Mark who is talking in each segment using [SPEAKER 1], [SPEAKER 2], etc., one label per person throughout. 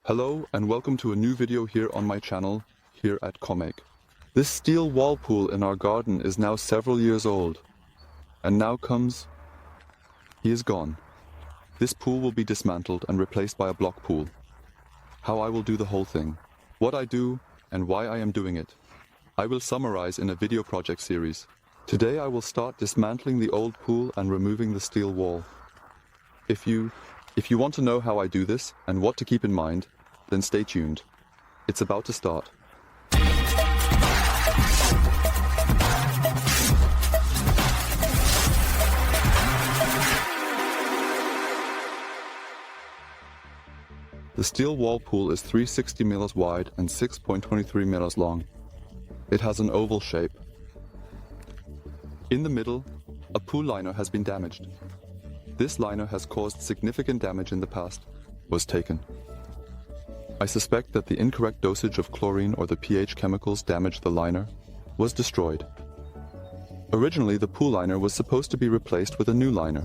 [SPEAKER 1] Hello and welcome to a new video here on my channel, here at commaik. This steel wall pool in our garden is now several years old. And now he is gone. This pool will be dismantled and replaced by a block pool. How I will do the whole thing, what I do and why I am doing it, I will summarize in a video project series. Today I will start dismantling the old pool and removing the steel wall. If you want to know how I do this and what to keep in mind, then stay tuned. It's about to start. The steel wall pool is 360 mm wide and 6.23 mm long. It has an oval shape. In the middle, a pool liner has been damaged. This liner has caused significant damage in the past, was taken. I suspect that the incorrect dosage of chlorine or the pH chemicals damaged the liner, was destroyed. Originally, the pool liner was supposed to be replaced with a new liner.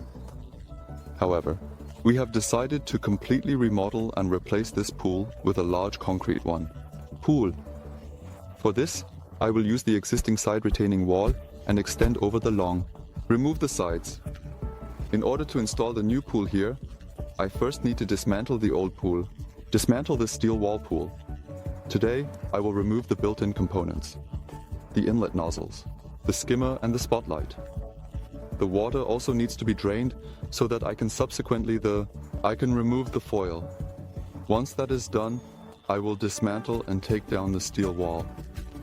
[SPEAKER 1] However, we have decided to completely remodel and replace this pool with a large concrete one. Pool. For this, I will use the existing side retaining wall and extend over the long. Remove the sides. In order to install the new pool here, I first need to dismantle the old pool. Dismantle this steel wall pool. Today, I will remove the built-in components. The inlet nozzles, the skimmer and the spotlight. The water also needs to be drained so that I can remove the foil. Once that is done, I will dismantle and take down the steel wall.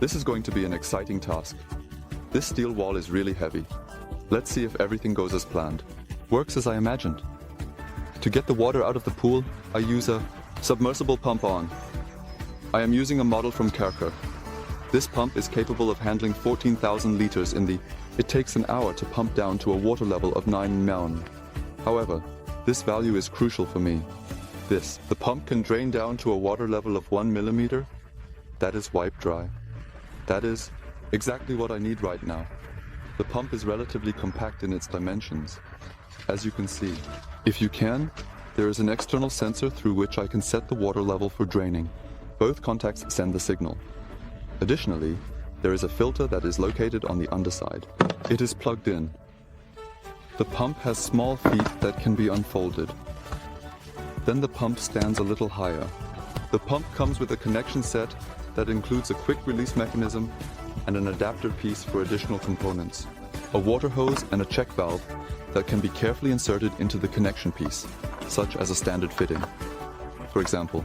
[SPEAKER 1] This is going to be an exciting task. This steel wall is really heavy. Let's see if everything goes as planned. Works as I imagined. To get the water out of the pool, I use a submersible pump on. I am using a model from Kerker. This pump is capable of handling 14,000 liters It takes an hour to pump down to a water level of 9 mm. However, this value is crucial for me. The pump can drain down to a water level of 1 mm. That is wipe dry. That is exactly what I need right now. The pump is relatively compact in its dimensions, as you can see. If you can, there is an external sensor through which I can set the water level for draining. Both contacts send the signal. Additionally, there is a filter that is located on the underside. It is plugged in. The pump has small feet that can be unfolded. Then the pump stands a little higher. The pump comes with a connection set that includes a quick release mechanism and an adapter piece for additional components, a water hose and a check valve that can be carefully inserted into the connection piece, such as a standard fitting. For example,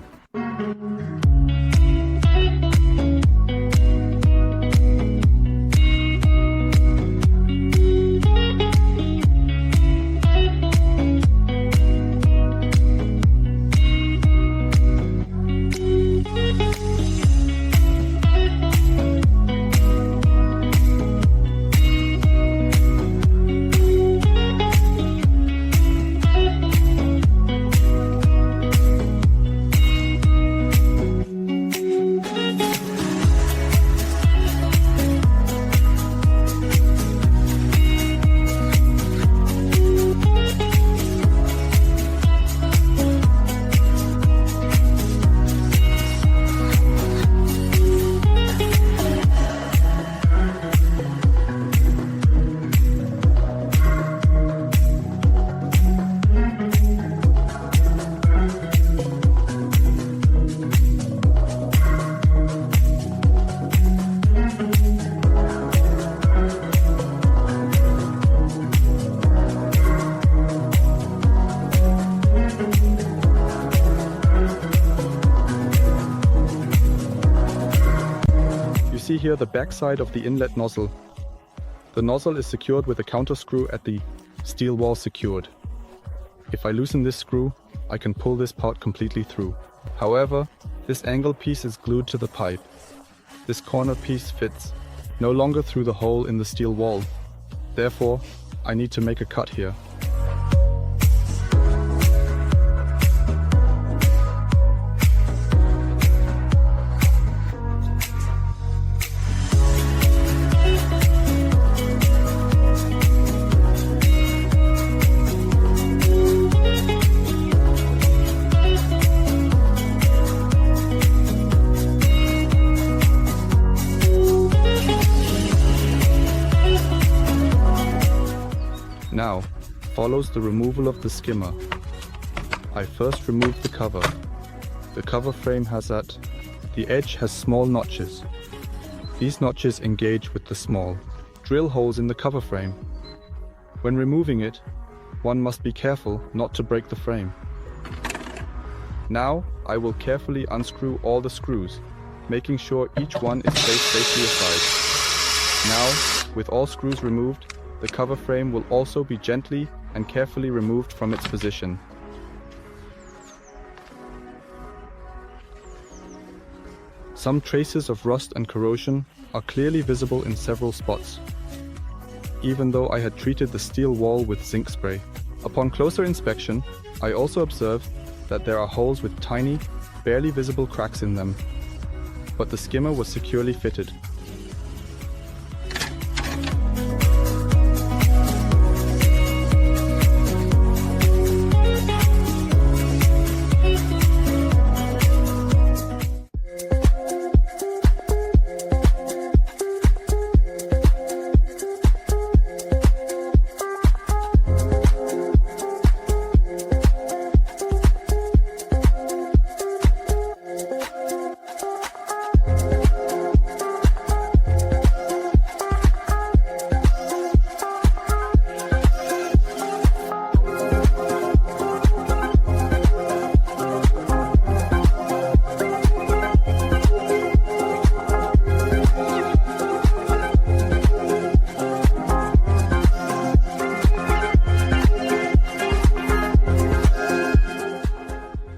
[SPEAKER 1] see here the back side of the inlet nozzle. The nozzle is secured with a counter screw at the steel wall secured. If I loosen this screw, I can pull this part completely through. However, this angle piece is glued to the pipe. This corner piece fits no longer through the hole in the steel wall. Therefore, I need to make a cut here.
[SPEAKER 2] follows the removal of the skimmer. I first remove the cover. The cover frame has the edge has small notches. These notches engage with the small drill holes in the cover frame. When removing it, one must be careful not to break the frame. Now, I will carefully unscrew all the screws, making sure each one is placed safely aside. Now, with all screws removed, the cover frame will also be gently and carefully removed from its position. Some traces of rust and corrosion are clearly visible in several spots, even though I had treated the steel wall with zinc spray. Upon closer inspection, I also observed that there are holes with tiny, barely visible cracks in them, but the skimmer was securely fitted.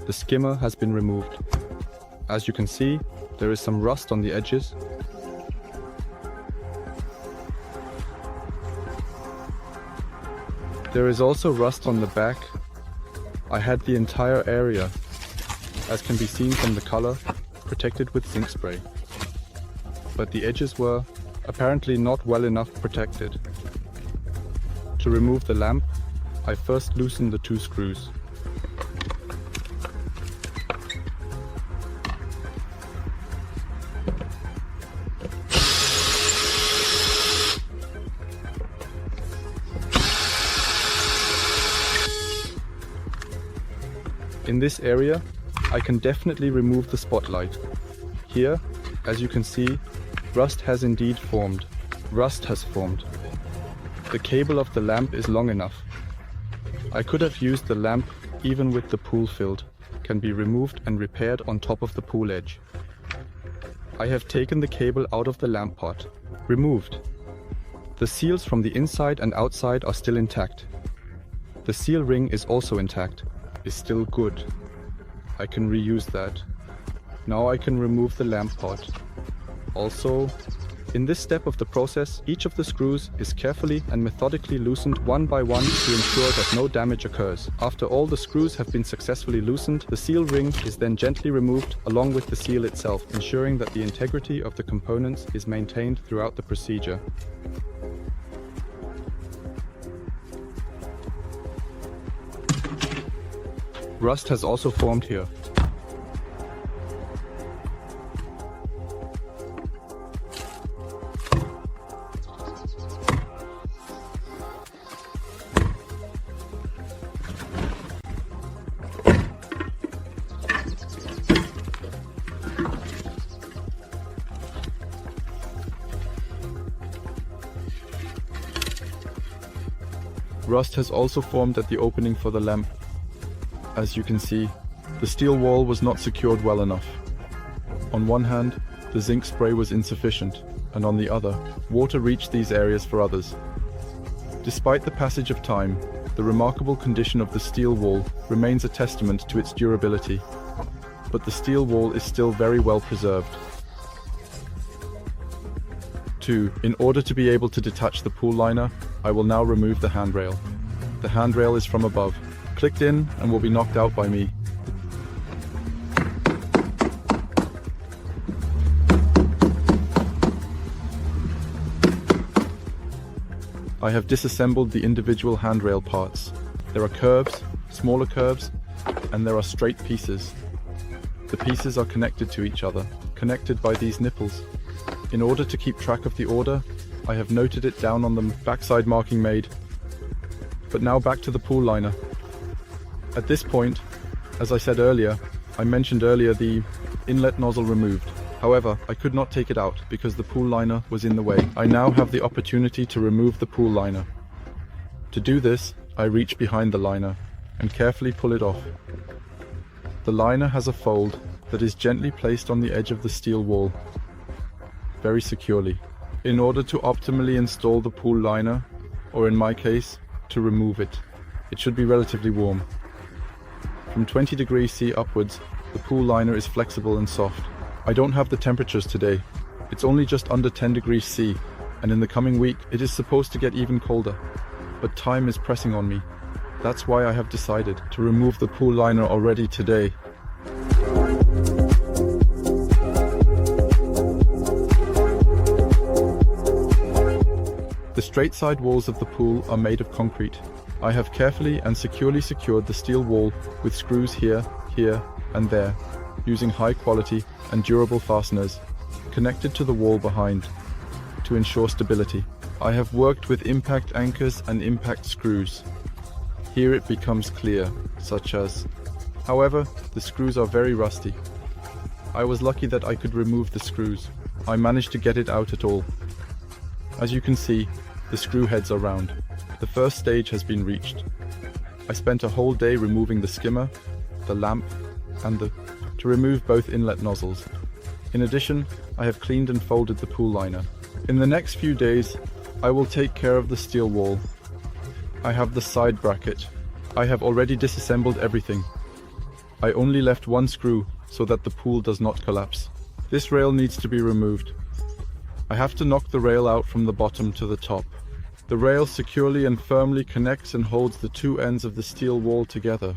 [SPEAKER 2] The skimmer has been removed. As you can see, there is some rust on the edges. There is also rust on the back. I had the entire area, as can be seen from the color, protected with zinc spray. But the edges were apparently not well enough protected. To remove the lamp, I first loosened the two screws. In this area, I can definitely remove the spotlight. Here, as you can see, rust has indeed formed. Rust has formed. The cable of the lamp is long enough. I could have used the lamp even with the pool filled, can be removed and repaired on top of the pool edge. I have taken the cable out of the lamp pot. Removed. The seals from the inside and outside are still intact. The seal ring is also intact. Is still good. I can reuse that. Now I can remove the lamp pot. Also, in this step of the process, each of the screws is carefully and methodically loosened one by one to ensure that no damage occurs. After all the screws have been successfully loosened, the seal ring is then gently removed along with the seal itself, ensuring that the integrity of the components is maintained throughout the procedure. Rust has also formed here. Rust has also formed at the opening for the lamp. As you can see, the steel wall was not secured well enough. On one hand, the zinc spray was insufficient, and on the other, water reached these areas for others. Despite the passage of time, the remarkable condition of the steel wall remains a testament to its durability, but the steel wall is still very well preserved. 2. In order to be able to detach the pool liner, I will now remove the handrail. The handrail is from above, clicked in and will be knocked out by me. I have disassembled the individual handrail parts. There are curves, smaller curves, and there are straight pieces. The pieces are connected to each other, connected by these nipples. In order to keep track of the order, I have noted it down on the backside marking made. But now back to the pool liner. At this point, as I said earlier, I mentioned earlier the inlet nozzle removed. However, I could not take it out because the pool liner was in the way. I now have the opportunity to remove the pool liner. To do this, I reach behind the liner and carefully pull it off. The liner has a fold that is gently placed on the edge of the steel wall, very securely. In order to optimally install the pool liner, or in my case, to remove it, it should be relatively warm. From 20 degrees C upwards, the pool liner is flexible and soft. I don't have the temperatures today. It's only just under 10 degrees C, and in the coming week it is supposed to get even colder. But time is pressing on me. That's why I have decided to remove the pool liner already today. The straight side walls of the pool are made of concrete. I have carefully and securely secured the steel wall with screws here, here, and there, using high quality and durable fasteners connected to the wall behind to ensure stability. I have worked with impact anchors and impact screws. Here it becomes clear, such as. However, the screws are very rusty. I was lucky that I could remove the screws. I managed to get it out at all. As you can see, the screw heads are round. The first stage has been reached. I spent a whole day removing the skimmer, the lamp, and to remove both inlet nozzles. In addition, I have cleaned and folded the pool liner. In the next few days, I will take care of the steel wall. I have the side bracket. I have already disassembled everything. I only left one screw so that the pool does not collapse. This rail needs to be removed. I have to knock the rail out from the bottom to the top. The rail securely and firmly connects and holds the two ends of the steel wall together.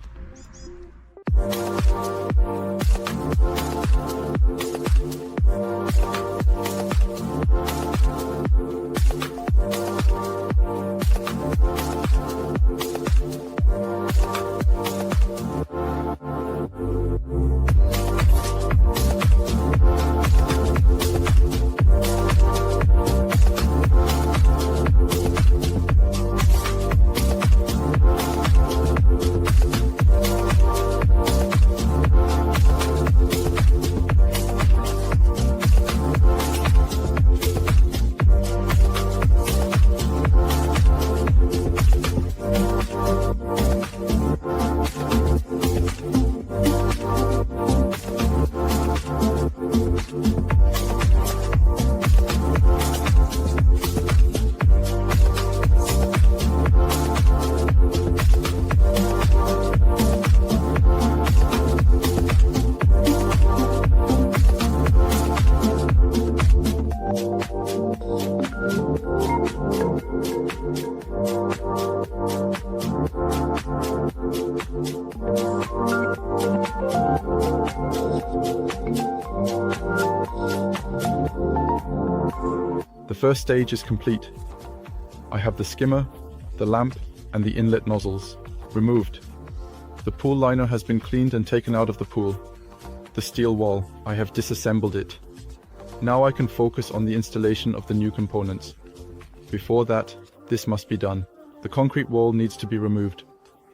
[SPEAKER 2] The first stage is complete. I have the skimmer, the lamp, and the inlet nozzles removed. The pool liner has been cleaned and taken out of the pool. The steel wall, I have disassembled it. Now I can focus on the installation of the new components. Before that, this must be done. The concrete wall needs to be removed.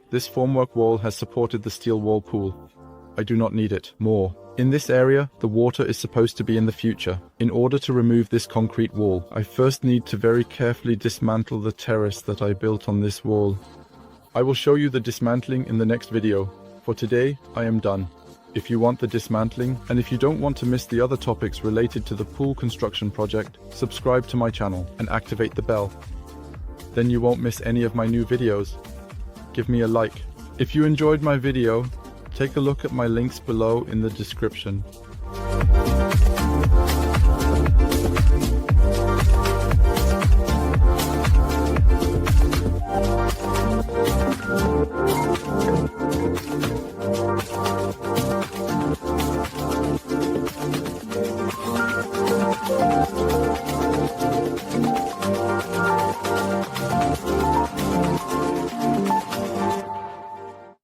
[SPEAKER 2] This formwork wall has supported the steel wall pool. I do not need it more. In this area, the water is supposed to be in the future. In order to remove this concrete wall, I first need to very carefully dismantle the terrace that I built on this wall. I will show you the dismantling in the next video. For today, I am done. If you want the dismantling, and if you don't want to miss the other topics related to the pool construction project, subscribe to my channel and activate the bell. Then you won't miss any of my new videos. Give me a like. If you enjoyed my video, take a look at my links below in the description.